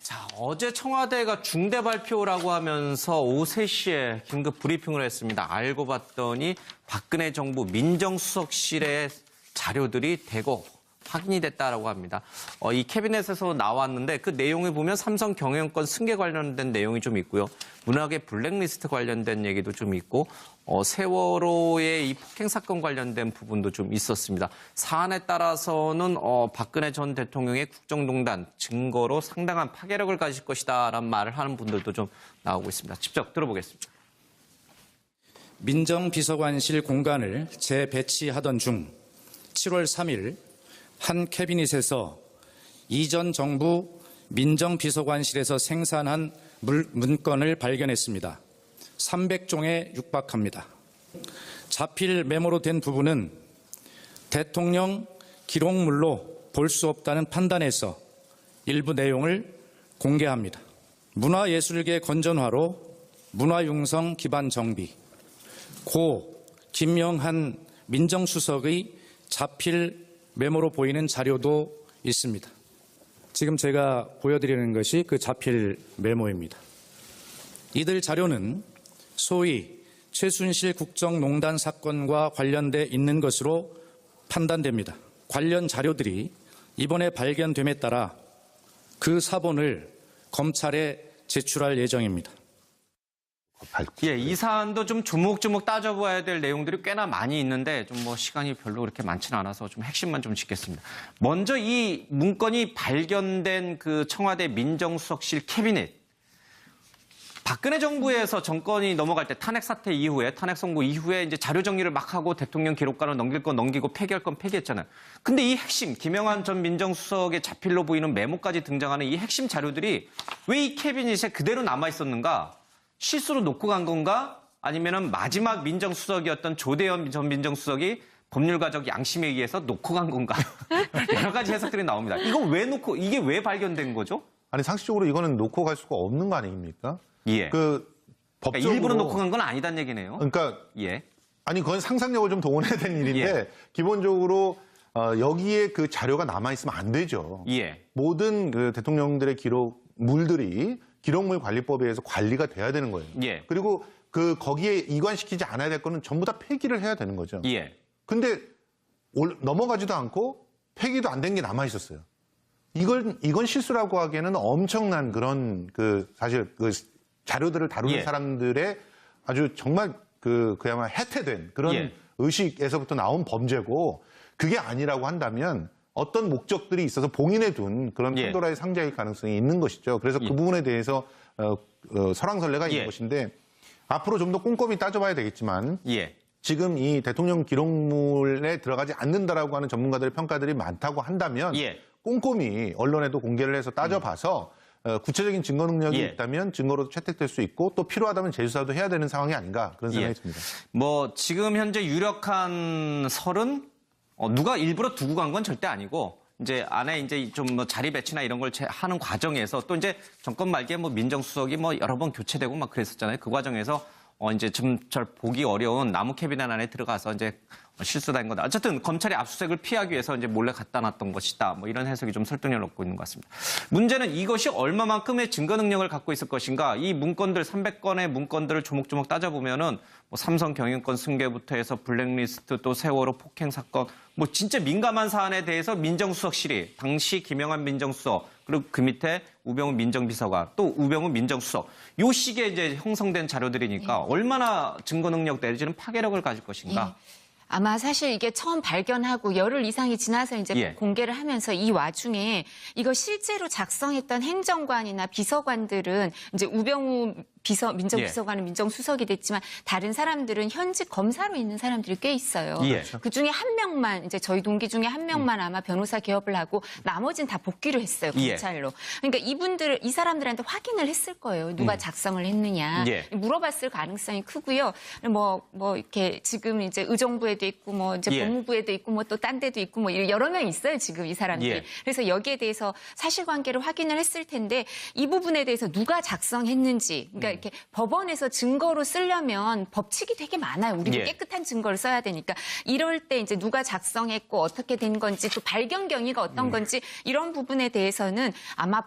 자, 어제 청와대가 중대 발표라고 하면서 오후 3시에 긴급 브리핑을 했습니다. 알고 봤더니 박근혜 정부 민정수석실의 자료들이 대거 확인이 됐다라고 합니다. 이 캐비넷에서 나왔는데 그 내용을 보면 삼성 경영권 승계 관련된 내용이 좀 있고요. 문학의 블랙리스트 관련된 얘기도 좀 있고 세월호의 이 폭행 사건 관련된 부분도 좀 있었습니다. 사안에 따라서는 박근혜 전 대통령의 국정농단 증거로 상당한 파괴력을 가질 것이다라는 말을 하는 분들도 좀 나오고 있습니다. 직접 들어보겠습니다. 민정비서관실 공간을 재배치하던 중 7월 3일 한 캐비닛에서 이전 정부 민정비서관실에서 생산한 문건을 발견했습니다. 300종에 육박합니다. 자필 메모로 된 부분은 대통령 기록물로 볼 수 없다는 판단에서 일부 내용을 공개합니다. 문화예술계 건전화로 문화융성 기반 정비, 고 김영한 민정수석의 자필 메모로 보이는 자료도 있습니다. 지금 제가 보여드리는 것이 그 자필 메모입니다. 이들 자료는 소위 최순실 국정농단 사건과 관련돼 있는 것으로 판단됩니다. 관련 자료들이 이번에 발견됨에 따라 그 사본을 검찰에 제출할 예정입니다. 예, 이 사안도 좀 조목조목 따져봐야 될 내용들이 꽤나 많이 있는데 좀 시간이 별로 그렇게 많지는 않아서 좀 핵심만 좀 짚겠습니다. 먼저 이 문건이 발견된 그 청와대 민정수석실 캐비넷. 박근혜 정부에서 정권이 넘어갈 때 탄핵 사태 이후에 탄핵 선고 이후에 이제 자료 정리를 막 하고 대통령 기록관을 넘길 건 넘기고 폐기할 건 폐기했잖아요. 근데 이 핵심 김영한 전 민정수석의 자필로 보이는 메모까지 등장하는 이 핵심 자료들이 왜 이 캐비닛에 그대로 남아 있었는가? 실수로 놓고 간 건가? 아니면은 마지막 민정수석이었던 조대현 전 민정수석이 법률가적 양심에 의해서 놓고 간 건가? 여러 가지 해석들이 나옵니다. 이거 왜 놓고, 이게 왜 발견된 거죠? 아니, 상식적으로 이거는 놓고 갈 수가 없는 거 아닙니까? 예. 법적으로. 일부러 놓고 간 건 아니다는 얘기네요. 그러니까. 예. 아니, 그건 상상력을 좀 동원해야 되는 일인데, 예. 기본적으로, 여기에 그 자료가 남아있으면 안 되죠. 예. 모든 그 대통령들의 기록물들이 기록물 관리법에 의해서 관리가 돼야 되는 거예요. 예. 그리고 거기에 이관시키지 않아야 될 거는 전부 다 폐기를 해야 되는 거죠. 예. 근데 넘어가지도 않고 폐기도 안 된 게 남아 있었어요. 이건 실수라고 하기에는 엄청난 그런 사실 자료들을 다루는 예. 사람들의 아주 정말 그야말로 해태된 그런 예. 의식에서부터 나온 범죄고, 그게 아니라고 한다면 어떤 목적들이 있어서 봉인해 둔 그런 예. 판도라의 상자일 가능성이 있는 것이죠. 그래서 그 부분에 대해서 설왕설래가 있는 것인데, 앞으로 좀 더 꼼꼼히 따져봐야 되겠지만, 예. 지금 이 대통령 기록물에 들어가지 않는다라고 하는 전문가들의 평가들이 많다고 한다면, 예. 꼼꼼히 언론에도 공개를 해서 따져봐서 구체적인 증거 능력이 예. 있다면 증거로도 채택될 수 있고, 또 필요하다면 재수사도 해야 되는 상황이 아닌가, 그런 생각이 듭니다. 지금 현재 유력한 설은 누가 일부러 두고 간 건 절대 아니고, 이제 안에 이제 좀 자리 배치나 이런 걸 하는 과정에서 또 이제 정권 말기에 민정수석이 여러 번 교체되고 막 그랬었잖아요. 그 과정에서 이제 좀 잘 보기 어려운 나무 캐비넷 안에 들어가서 이제 실수된 거다. 어쨌든 검찰이 압수수색을 피하기 위해서 이제 몰래 갖다 놨던 것이다. 이런 해석이 좀 설득력을 얻고 있는 것 같습니다. 문제는 이것이 얼마만큼의 증거 능력을 갖고 있을 것인가. 이 문건들 300건의 문건들을 조목조목 따져보면은 삼성 경영권 승계부터 해서 블랙리스트 또 세월호 폭행 사건 진짜 민감한 사안에 대해서 민정수석실이 당시 김영한 민정수석 그리고 그 밑에 우병우 민정비서관 또 우병우 민정수석 요 시기에 이제 형성된 자료들이니까 얼마나 증거 능력 내지는 파괴력을 가질 것인가. 아마 사실 이게 처음 발견하고 열흘 이상이 지나서 이제 공개를 하면서 이 와중에 이거 실제로 작성했던 행정관이나 비서관들은 이제 우병우 민정비서관은 민정수석이 됐지만 다른 사람들은 현직 검사로 있는 사람들이 꽤 있어요. 그 중에 한 명만 이제 저희 동기 중에 한 명만 아마 변호사 개업을 하고 나머지는 다 복귀를 했어요, 검찰로. 그러니까 이 사람들한테 확인을 했을 거예요. 누가 작성을 했느냐. 물어봤을 가능성이 크고요. 이렇게 지금 이제 의정부에도 있고 이제 법무부에도 있고 또 딴 데도 있고 여러 명 있어요, 지금 이 사람들이. 그래서 여기에 대해서 사실관계를 확인을 했을 텐데 이 부분에 대해서 누가 작성했는지 그러니까 그러니까 이렇게 법원에서 증거로 쓰려면 법칙이 되게 많아요. 우리도 예. 깨끗한 증거를 써야 되니까 이럴 때 이제 누가 작성했고 어떻게 된 건지 또 발견 경위가 어떤 건지 이런 부분에 대해서는 아마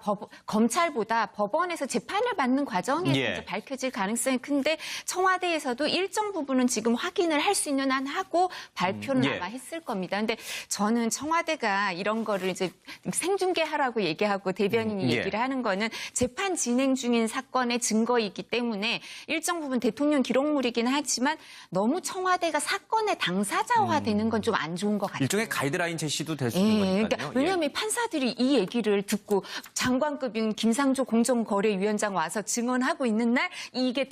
검찰보다 법원에서 재판을 받는 과정에서 예. 이제 밝혀질 가능성이 큰데 청와대에서도 일정 부분은 지금 확인을 할 수 있는 한 하고 발표는 예. 아마 했을 겁니다. 근데 저는 청와대가 이런 거를 이제 생중계하라고 얘기하고 대변인이 예. 얘기를 하는 거는 재판 진행 중인 사건의 증거이기 때문에 일정 부분 대통령 기록물이긴 하지만 너무 청와대가 사건의 당사자화되는 건 좀 안 좋은 것 같아요. 일종의 가이드라인 제시도 될 수 예, 있는 거니까요. 그러니까 왜냐하면 이 판사들이 이 얘기를 듣고 장관급인 김상조 공정거래위원장 와서 증언하고 있는 날 이게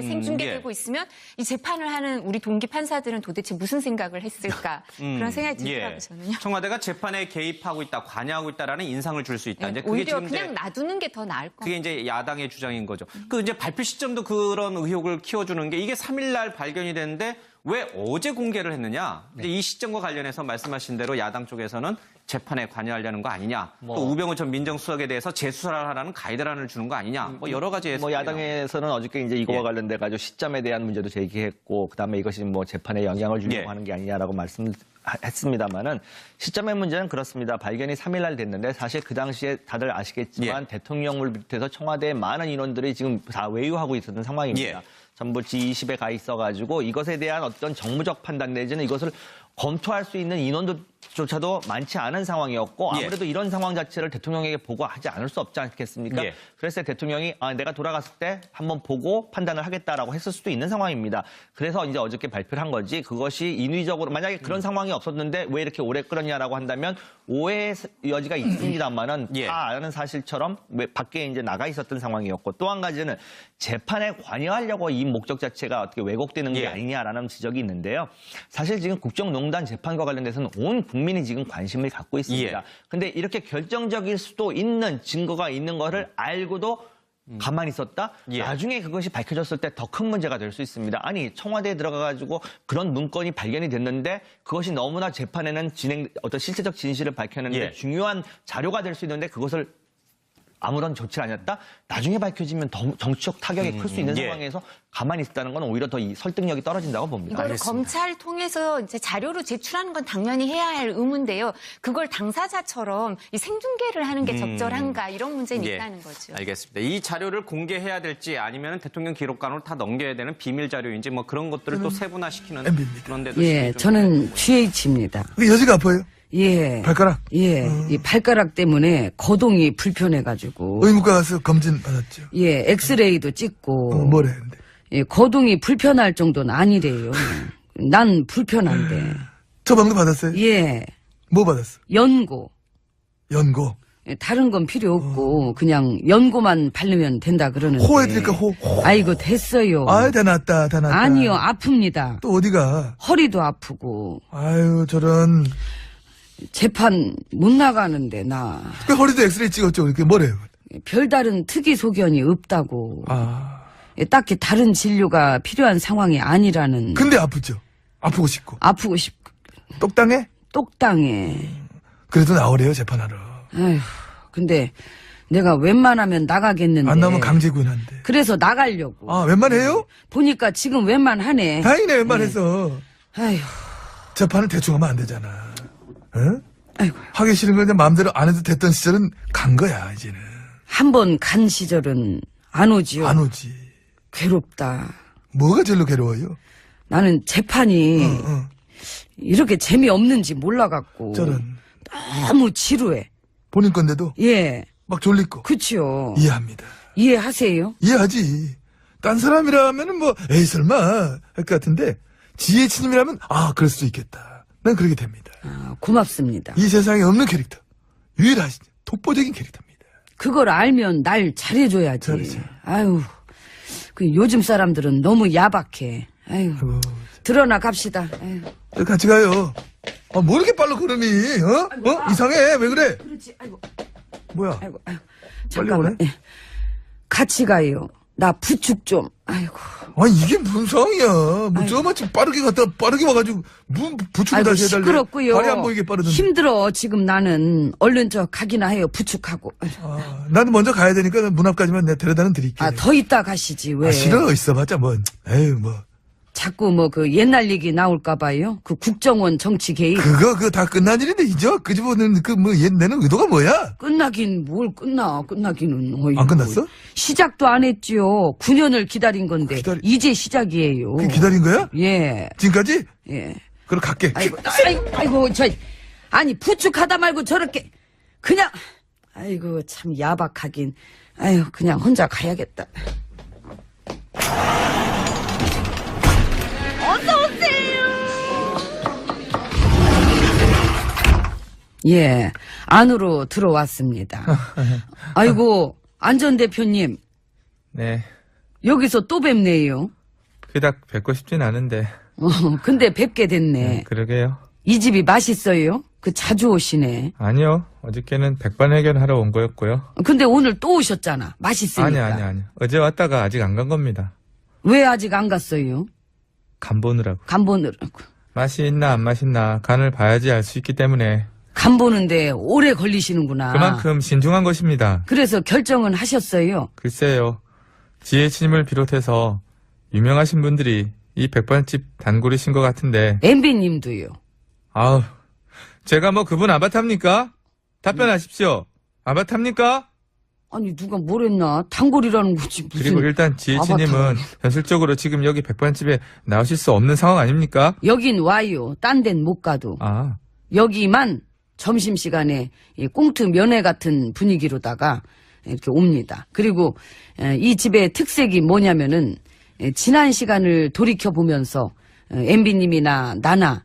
생중계되고 예. 있으면 이 재판을 하는 우리 동기 판사들은 도대체 무슨 생각을 했을까 그런 생각이 들더라고요. 저는요. 청와대가 재판에 개입하고 있다, 관여하고 있다라는 인상을 줄 수 있다. 이제 그게 오히려 지금 이제 그냥 놔두는 게 더 나을 것 그게 같아요. 이제 야당의 주장인 거죠. 그 이제 발표 시점도 그런 의혹을 키워주는 게 이게 3일 날 발견이 됐는데 왜 어제 공개를 했느냐? 이제 이 시점과 관련해서 말씀하신 대로 야당 쪽에서는 재판에 관여하려는 거 아니냐? 또 우병우 전 민정수석에 대해서 재수사를 하라는 가이드라인을 주는 거 아니냐? 뭐 여러 가지 뭐 야당에서는 어저께 이제 이거와 예. 관련돼 가지고 시점에 대한 문제도 제기했고 그다음에 이것이 뭐 재판에 영향을 주려고 예. 하는 게 아니냐라고 말씀했습니다만은 시점의 문제는 그렇습니다. 발견이 3일 날 됐는데 사실 그 당시에 다들 아시겠지만 대통령을 비롯해서 청와대의 많은 인원들이 지금 다 외유하고 있었던 상황입니다. 예. 전부 G20에 가 있어가지고 이것에 대한 어떤 정무적 판단 내지는 이것을 검토할 수 있는 인원조차도 많지 않은 상황이었고 예. 아무래도 이런 상황 자체를 대통령에게 보고하지 않을 수 없지 않겠습니까? 예. 그래서 대통령이 내가 돌아갔을 때 한번 보고 판단을 하겠다라고 했을 수도 있는 상황입니다. 그래서 이제 어저께 발표를 한 거지 그것이 인위적으로 만약에 그런 상황이 없었는데 왜 이렇게 오래 끌었냐라고 한다면 오해의 여지가 있습니다만은 예. 다 아는 사실처럼 왜 밖에 이제 나가 있었던 상황이었고 또 한 가지는 재판에 관여하려고 이 목적 자체가 어떻게 왜곡되는 게 예. 아니냐라는 지적이 있는데요. 사실 지금 국정농단 재판과 관련돼서는 온 국민이 지금 관심을 갖고 있습니다. 예. 근데 이렇게 결정적일 수도 있는 증거가 있는 거를 알고도 가만히 있었다? 예. 나중에 그것이 밝혀졌을 때 더 큰 문제가 될 수 있습니다. 아니 청와대에 들어가가지고 그런 문건이 발견이 됐는데 그것이 너무나 재판에는 어떤 실체적 진실을 밝혀내는 데 예. 중요한 자료가 될 수 있는데 그것을 아무런 조치를 안 했다? 나중에 밝혀지면 더 정치적 타격이 클 수 있는 예. 상황에서 가만히 있다는 건 오히려 더 이 설득력이 떨어진다고 봅니다. 이거를 검찰 통해서 이제 자료로 제출하는 건 당연히 해야 할 의무인데요. 그걸 당사자처럼 이 생중계를 하는 게 적절한가 이런 문제는 예. 있다는 거죠. 알겠습니다. 이 자료를 공개해야 될지 아니면 대통령 기록관으로 다 넘겨야 되는 비밀 자료인지 뭐 그런 것들을 또 세분화시키는 MB입니다. 그런 데도 예, 저는 GH입니다. 여지가 아파요? 예. 발가락? 예. 이 발가락 때문에 거동이 불편해가지고. 의무과 가서 검진 받았죠. 예, 엑스레이도 찍고. 뭐래, 근데. 예, 거동이 불편할 정도는 아니래요. 난 불편한데. 처방도 받았어요? 예. 뭐 받았어? 연고. 연고. 예, 다른 건 필요 없고, 그냥 연고만 바르면 된다 그러는데. 호 해드릴까, 호? 아이고, 됐어요. 아이, 다 낫다. 아니요, 아픕니다. 또 어디가? 허리도 아프고. 아유, 저런. 재판 못 나가는데, 나. 그 허리도 엑스레이 찍었죠. 이렇게 뭐래요? 별다른 특이 소견이 없다고. 아. 예, 딱히 다른 진료가 필요한 상황이 아니라는. 근데 아프죠? 아프고 싶고. 아프고 싶고. 똑당해? 똑당해. 그래도 나오래요, 재판하러. 아휴, 근데 내가 웬만하면 나가겠는데. 안 나오면 강제구인한데. 그래서 나가려고. 아, 웬만해요? 보니까 지금 웬만하네. 다행이네, 웬만해서. 아휴, 재판은 대충 하면 안 되잖아. 응? 아이고. 하기 싫은 걸 마음대로 안 해도 됐던 시절은 간 거야, 이제는. 한 번 간 시절은 안 오지요. 안 오지. 괴롭다. 뭐가 제일로 괴로워요? 나는 재판이 응. 이렇게 재미없는지 몰라갖고. 저는 너무 지루해. 본인 건데도 예, 막 졸리고. 그치요. 이해합니다. 이해하세요? 이해하지. 딴 사람이라면은 뭐, 에이, 설마, 할 것 같은데, 지혜치님이라면, 그럴 수 있겠다. 난 그렇게 됩니다. 아, 고맙습니다. 이 세상에 없는 캐릭터. 유일하신, 독보적인 캐릭터입니다. 그걸 알면 날 잘해줘야지. 잘해줘. 아유, 그 요즘 사람들은 너무 야박해. 아유, 아이고, 드러나 갑시다. 아유. 같이 가요. 뭐 이렇게 빨라, 걸음이, 이상해. 왜 그래? 그렇지. 아이고, 뭐야? 아이고, 아이고. 빨리 잠깐만. 오네? 예. 같이 가요. 나 부축 좀. 아이고. 아, 이게 무슨 상황이야. 뭐, 저만 좀 빠르게 갔다, 빠르게 와가지고, 무슨 부축을 아이고, 다시 해달래. 시끄럽고요. 발이 안 보이게 빠르던데. 힘들어. 지금 나는 얼른 저 가기나 해요. 부축하고. 아, 나는 먼저 가야 되니까 문 앞까지만 내가 데려다는 드릴게. 더 있다 가시지. 왜? 아, 싫어. 있어봤자 뭐. 에휴, 뭐. 자꾸 뭐 그 옛날 얘기 나올까 봐요. 그 국정원 정치 개입. 그거 다 끝난 일인데, 이제? 그 집어는 내는 의도가 뭐야? 끝나긴 뭘 끝나기는. 어이구. 안 끝났어? 시작도 안 했지요. 9년을 기다린 건데 이제 시작이에요. 그 기다린 거야? 예. 지금까지? 예. 그럼 갈게. 아이고 아니 부축하다 말고 저렇게 그냥 아이고 참 야박하긴. 아유 그냥 혼자 가야겠다. 예, 안으로 들어왔습니다. 아이고, 안 전 대표님, 네, 여기서 또 뵙네요. 그닥 뵙고 싶진 않은데. 근데 뵙게 됐네. 그러게요. 이 집이 맛있어요? 그 자주 오시네. 아니요, 어저께는 백반회견하러 온 거였고요. 근데 오늘 또 오셨잖아. 맛있으니까. 아니요. 어제 왔다가 아직 안 간 겁니다. 왜 아직 안 갔어요? 간 보느라고. 간 보느라고. 맛이 있나 안 맛있나 간을 봐야지 알 수 있기 때문에 간 보는데 오래 걸리시는구나. 그만큼 신중한 것입니다. 그래서 결정은 하셨어요? 글쎄요, 지혜진님을 비롯해서 유명하신 분들이 이 백반집 단골이신 것 같은데. MB님도요. 아우, 제가 뭐 그분 아바타입니까? 답변하십시오. 아바타입니까? 아니 누가 뭘 했나? 단골이라는 거지 무슨. 그리고 일단 지혜진님은 아바타라니. 현실적으로 지금 여기 백반집에 나오실 수 없는 상황 아닙니까? 여긴 와요. 딴 데는 못 가도. 아, 여기만 점심시간에 이 꽁트 면회 같은 분위기로다가 이렇게 옵니다. 그리고 이 집의 특색이 뭐냐면은 지난 시간을 돌이켜보면서 MB님이나 나나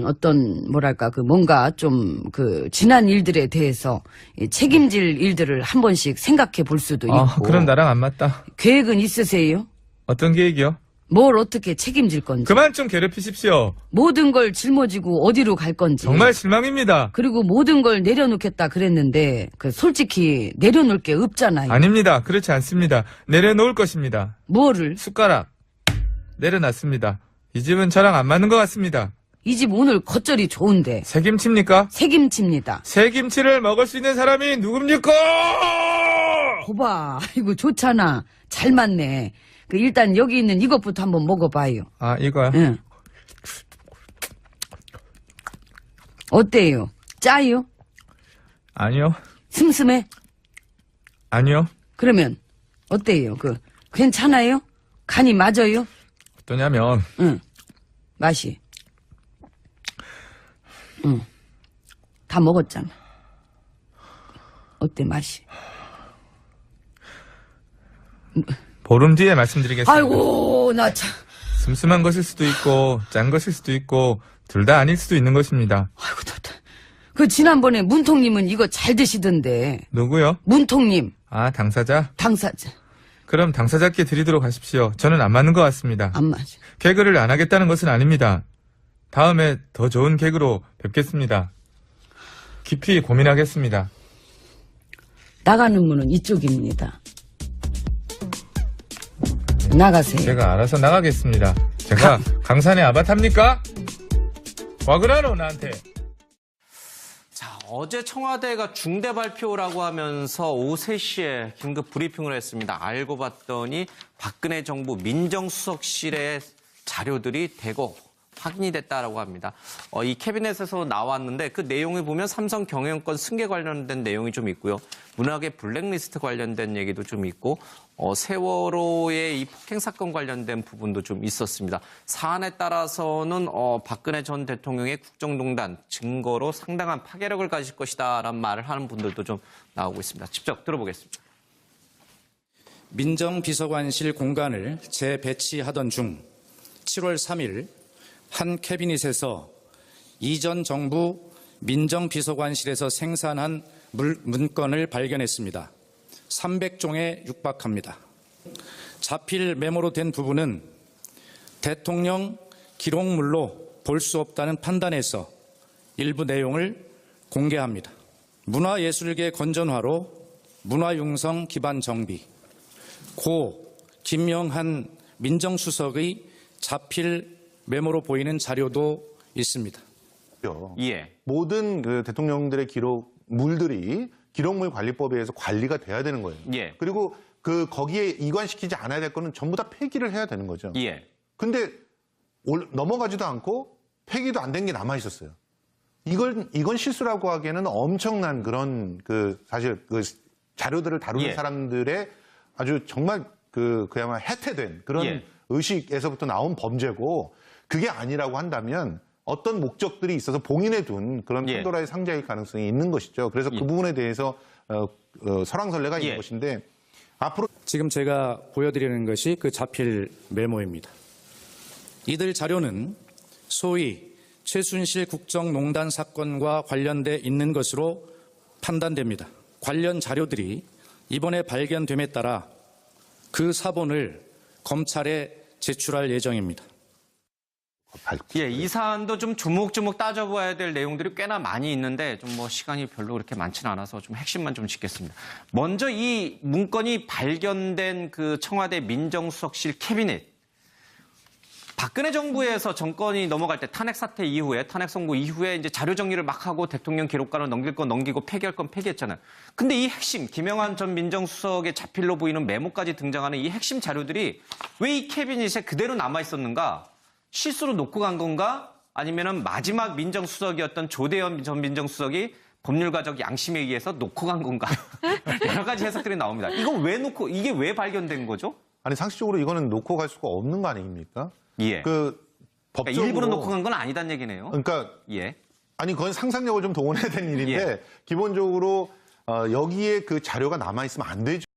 어떤 뭐랄까 그 뭔가 좀 그 지난 일들에 대해서 책임질 일들을 한 번씩 생각해 볼 수도 있고. 그럼 나랑 안 맞다. 계획은 있으세요? 어떤 계획이요? 뭘 어떻게 책임질 건지. 그만 좀 괴롭히십시오. 모든 걸 짊어지고 어디로 갈 건지. 정말 실망입니다. 그리고 모든 걸 내려놓겠다 그랬는데 그 솔직히 내려놓을 게 없잖아요. 아닙니다. 그렇지 않습니다. 내려놓을 것입니다. 뭐를? 숟가락 내려놨습니다. 이 집은 저랑 안 맞는 것 같습니다. 이 집 오늘 겉절이 좋은데. 새김치입니까? 새김치입니다. 새김치를 먹을 수 있는 사람이 누굽니까? 거봐. 이거 좋잖아. 잘 맞네. 그 일단 여기 있는 이것부터 한번 먹어봐요. 아, 이거요? 응. 어때요? 짜요? 아니요. 슴슴해? 아니요. 그러면 어때요? 괜찮아요? 간이 맞아요? 어떠냐면 응. 맛이. 응. 다 먹었잖아. 어때 맛이? 보름 뒤에 말씀드리겠습니다. 아이고 나 참. 슴슴한 것일 수도 있고 짠 것일 수도 있고 둘 다 아닐 수도 있는 것입니다. 아이고 그 지난번에 문통님은 이거 잘 드시던데. 누구요? 문통님 아, 당사자? 당사자. 그럼 당사자께 드리도록 하십시오. 저는 안 맞는 것 같습니다. 안 맞아. 개그를 안 하겠다는 것은 아닙니다. 다음에 더 좋은 개그로 뵙겠습니다. 깊이 고민하겠습니다. 나가는 문은 이쪽입니다. 나가세요. 제가 알아서 나가겠습니다. 제가 강산의 아바타입니까? 와 그러노 나한테. 자, 어제 청와대가 중대 발표라고 하면서 오후 3시에 긴급 브리핑을 했습니다. 알고 봤더니 박근혜 정부 민정수석실의 자료들이 대거 확인이 됐다라고 합니다. 이 캐비넷에서 나왔는데 그 내용을 보면 삼성 경영권 승계 관련된 내용이 좀 있고요. 문학의 블랙리스트 관련된 얘기도 좀 있고 세월호의 이 폭행 사건 관련된 부분도 좀 있었습니다. 사안에 따라서는 박근혜 전 대통령의 국정농단 증거로 상당한 파괴력을 가질 것이다라는 말을 하는 분들도 좀 나오고 있습니다. 직접 들어보겠습니다. 민정비서관실 공간을 재배치하던 중 7월 3일 한 캐비닛에서 이전 정부 민정비서관실에서 생산한 문건을 발견했습니다. 300종에 육박합니다. 자필 메모로 된 부분은 대통령 기록물로 볼 수 없다는 판단에서 일부 내용을 공개합니다. 문화예술계 건전화로 문화융성 기반 정비, 고 김영한 민정수석의 자필 메모로 보이는 자료도 있습니다. 예. 모든 그 대통령들의 기록물들이 기록물 관리법에 의해서 관리가 돼야 되는 거예요. 예. 그리고 거기에 이관시키지 않아야 될 거는 전부 다 폐기를 해야 되는 거죠. 예. 근데 넘어가지도 않고 폐기도 안 된 게 남아 있었어요. 이건 실수라고 하기에는 엄청난 그런 사실 자료들을 다루는 예. 사람들의 아주 정말 그야말로 해태된 그런 예. 의식에서부터 나온 범죄고, 그게 아니라고 한다면 어떤 목적들이 있어서 봉인해 둔 그런 예. 판도라의 상자일 가능성이 있는 것이죠. 그래서 그 부분에 대해서 설왕설래가 있는 예. 것인데, 앞으로 지금 제가 보여드리는 것이 그 자필 메모입니다. 이들 자료는 소위 최순실 국정농단 사건과 관련돼 있는 것으로 판단됩니다. 관련 자료들이 이번에 발견됨에 따라 그 사본을 검찰에 제출할 예정입니다. 예, 이 사안도 좀 조목조목 따져봐야 될 내용들이 꽤나 많이 있는데 좀 뭐 시간이 별로 그렇게 많지는 않아서 좀 핵심만 좀 짚겠습니다. 먼저 이 문건이 발견된 그 청와대 민정수석실 캐비넷. 박근혜 정부에서 정권이 넘어갈 때 탄핵 사태 이후에, 탄핵 선고 이후에 이제 자료 정리를 막 하고 대통령 기록관을 넘길 건 넘기고 폐기할 건 폐기했잖아요. 근데 이 핵심, 김영한 전 민정수석의 자필로 보이는 메모까지 등장하는 이 핵심 자료들이 왜 이 캐비닛에 그대로 남아 있었는가? 실수로 놓고 간 건가? 아니면은 마지막 민정수석이었던 조대현 전 민정수석이 법률가적 양심에 의해서 놓고 간 건가? 여러 가지 해석들이 나옵니다. 이게 왜 발견된 거죠? 아니, 상식적으로 이거는 놓고 갈 수가 없는 거 아닙니까? 예. 법적으로 그러니까 일부러 놓고 간 건 아니다는 얘기네요. 그러니까 예. 아니, 그건 상상력을 좀 동원해야 되는 일인데, 예. 기본적으로 여기에 그 자료가 남아 있으면 안 되죠.